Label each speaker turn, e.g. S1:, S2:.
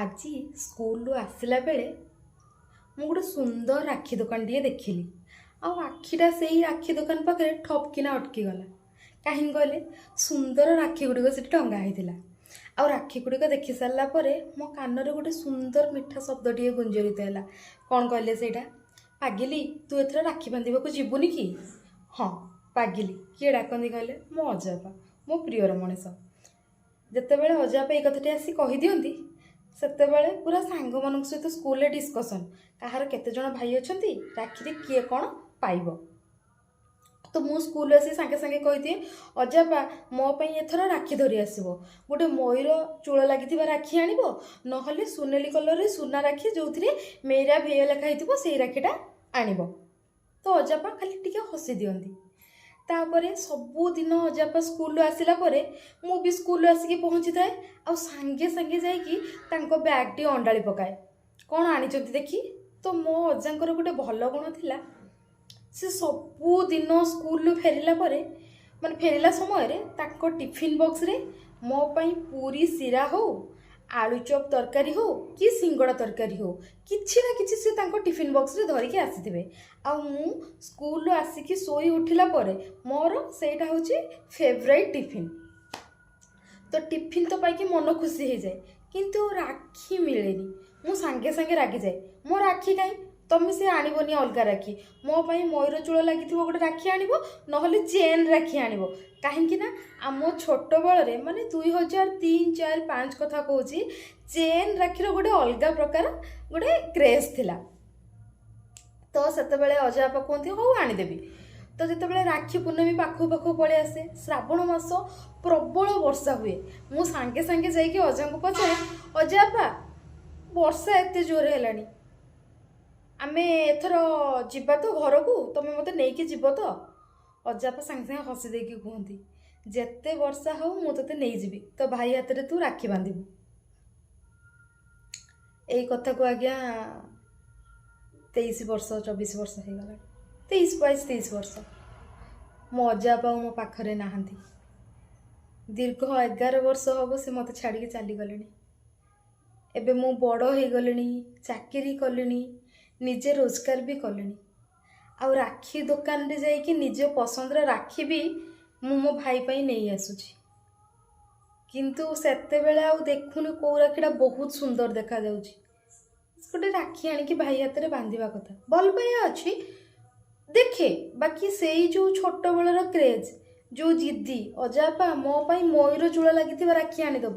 S1: ଆଜି ସ୍କୁଲରୁ ଆସିଲା ବେଳେ ମୁଁ ଗୋଟେ ସୁନ୍ଦର ରାକ୍ଷୀ ଦୋକାନଟିଏ ଦେଖିଲି। ଆଉ ଆଖିଟା ସେଇ ରାକ୍ଷୀ ଦୋକାନ ପାଖରେ ଠପକିନା ଅଟକିଗଲା। କାହିଁକି କହିଲେ, ସୁନ୍ଦର ରାକ୍ଷୀ ଗୁଡ଼ିକ ସେଠି ଟଙ୍ଗା ହେଇଥିଲା। ଆଉ ରାକ୍ଷୀ ଗୁଡ଼ିକ ଦେଖି ସାରିଲା ପରେ ମୋ କାନରେ ଗୋଟେ ସୁନ୍ଦର ମିଠା ଶବ୍ଦଟିଏ ଗୁଞ୍ଜରିତ ହେଲା। କ'ଣ କହିଲେ ସେଇଟା? ପାଗିଲି, ତୁ ଏଥର ରାକ୍ଷୀ ବାନ୍ଧିବାକୁ ଯିବୁନି କି? ହଁ, ପାଗିଲି କିଏ ଡାକନ୍ତି କହିଲେ? ମୋ ଅଜାପା, ମୋ ପ୍ରିୟର ମଣିଷ। ଯେତେବେଳେ ଅଜାପା ଏଇ କଥାଟି ଆସି କହିଦିଅନ୍ତି, ସେତେବେଳେ ପୁରା ସାଙ୍ଗମାନଙ୍କ ସହିତ ସ୍କୁଲରେ ଡିସ୍କସନ୍, କାହାର କେତେଜଣ ଭାଇ ଅଛନ୍ତି, ରାକ୍ଷୀରେ କିଏ କ'ଣ ପାଇବ। ତ ମୁଁ ସ୍କୁଲରେ ଆସି ସାଙ୍ଗେ ସାଙ୍ଗେ କହିଦିଏ, ଅଜାପା ମୋ ପାଇଁ ଏଥର ରାକ୍ଷୀ ଧରି ଆସିବ। ଗୋଟେ ମୟୂର ଚୂଳ ଲାଗିଥିବା ରାକ୍ଷୀ ଆଣିବ, ନହେଲେ ସୁନେଲି କଲରରେ ସୁନା ରାକ୍ଷୀ ଯେଉଁଥିରେ ମେରା ଭେୟ ଲେଖା ହେଇଥିବ ସେଇ ରାକ୍ଷୀଟା ଆଣିବ। ତ ଅଜାପା ଖାଲି ଟିକେ ହସି ଦିଅନ୍ତି। ତାପରେ ସବୁଦିନ ଅଜାପା ସ୍କୁଲରୁ ଆସିଲା ପରେ ମୁଁ ବି ସ୍କୁଲରୁ ଆସିକି ପହଞ୍ଚିଥାଏ, ଆଉ ସାଙ୍ଗେ ସାଙ୍ଗେ ଯାଇକି ତାଙ୍କ ବ୍ୟାଗ୍ଟି ଅଣ୍ଡାଳି ପକାଏ। କ'ଣ ଆଣିଛନ୍ତି ଦେଖି? ତ ମୋ ଅଜାଙ୍କର ଗୋଟେ ଭଲ ଗୁଣ ଥିଲା, ସେ ସବୁଦିନ ସ୍କୁଲରୁ ଫେରିଲା ପରେ ଫେରିଲା ସମୟରେ ତାଙ୍କ ଟିଫିନ୍ ବକ୍ସରେ ମୋ ପାଇଁ ପୁରୀ ଶିରା ହଉ, ଆଳୁଚପ ତରକାରୀ ହଉ କି ସିଙ୍ଗଡ଼ା ତରକାରୀ ହଉ, କିଛି ନା କିଛି ସେ ତାଙ୍କ ଟିଫିନ୍ ବକ୍ସରେ ଧରିକି ଆସିଥିବେ। ଆଉ ମୁଁ ସ୍କୁଲରୁ ଆସିକି ଶୋଇ ଉଠିଲା ପରେ ମୋର ସେଇଟା ହେଉଛି ଫେଭରାଇଟ୍ ଟିଫିନ୍। ତ ଟିଫିନ୍ ତ ପାଇକି ମନ ଖୁସି ହେଇଯାଏ, କିନ୍ତୁ ରାକ୍ଷୀ ମିଳେନି। ମୁଁ ସାଙ୍ଗେ ସାଙ୍ଗେ ରାଗିଯାଏ, ମୋ ରାକ୍ଷୀ କାହିଁ? ତମେ ସେ ଆଣିବନି ଅଲଗା ରାକ୍ଷୀ, ମୋ ପାଇଁ ମୟୂର ଚୂଳ ଲାଗିଥିବ ଗୋଟେ ରାକ୍ଷୀ ଆଣିବ, ନହେଲେ ଚେନ୍ ରାକ୍ଷୀ ଆଣିବ। କାହିଁକି ନା ଆମ ଛୋଟବେଳରେ 2003, 4, 5 କଥା କହୁଛି, ଚେନ୍ ରାକ୍ଷୀର ଗୋଟେ ଅଲଗା ପ୍ରକାର ଗୋଟେ କ୍ରେଜ୍ ଥିଲା। ତ ସେତେବେଳେ ଅଜାପା କୁହନ୍ତି, ହଉ ଆଣିଦେବି। ତ ଯେତେବେଳେ ରାକ୍ଷୀ ପୂର୍ଣ୍ଣମୀ ପାଖକୁ ପାଖକୁ ପଳେଇ ଆସେ, ଶ୍ରାବଣ ମାସ, ପ୍ରବଳ ବର୍ଷା ହୁଏ, ମୁଁ ସାଙ୍ଗେ ସାଙ୍ଗେ ଯାଇକି ଅଜାଙ୍କୁ ପଚାରେ, ଅଜାପା ବର୍ଷା ଏତେ ଜୋରେ ହେଲାଣି, ଆମେ ଏଥର ଯିବା ତ ଘରକୁ, ତମେ ମୋତେ ନେଇକି ଯିବ ତ? ଅଜାପା ସାଙ୍ଗେ ସାଙ୍ଗେ ହସି ଦେଇକି କୁହନ୍ତି, ଯେତେ ବର୍ଷା ହଉ ମୁଁ ତୋତେ ନେଇଯିବି, ତୋ ଭାଇ ହାତରେ ତୁ ରାକ୍ଷୀ ବାନ୍ଧିବୁ। ଏଇ କଥାକୁ ଆଜ୍ଞା 23 ବର୍ଷ 24 ବର୍ଷ ହେଇଗଲାଣି, 22 ବର୍ଷ। ମୋ ଅଜାପା ଆଉ ମୋ ପାଖରେ ନାହାନ୍ତି। ଦୀର୍ଘ 11 ବର୍ଷ ହେବ ସେ ମୋତେ ଛାଡ଼ିକି ଚାଲିଗଲେଣି। ଏବେ ମୁଁ ବଡ଼ ହେଇଗଲିଣି, ଚାକିରି କଲିଣି, ନିଜେ ରୋଜଗାର ବି କଲିଣି। ଆଉ ରାକ୍ଷୀ ଦୋକାନରେ ଯାଇକି ନିଜ ପସନ୍ଦର ରାକ୍ଷୀ ବି ମୁଁ ମୋ ଭାଇ ପାଇଁ ନେଇ ଆସୁଛି। କିନ୍ତୁ ସେତେବେଳେ ଆଉ ଦେଖୁନି କେଉଁ ରାକ୍ଷୀଟା ବହୁତ ସୁନ୍ଦର ଦେଖାଯାଉଛି। ଗୋଟେ ରାକ୍ଷୀ ଆଣିକି ଭାଇ ହାତରେ ବାନ୍ଧିବା କଥା, ଭଲ ପାଇବା ଅଛି ଦେଖେ, ବାକି ସେଇ ଯେଉଁ ଛୋଟବେଳର କ୍ରେଜ୍, ଯେଉଁ ଜିଦ୍ଦି, ଅଜାପା ମୋ ପାଇଁ ମୟୂର ଚୂଳ ଲାଗିଥିବା ରାକ୍ଷୀ ଆଣିଦେବ,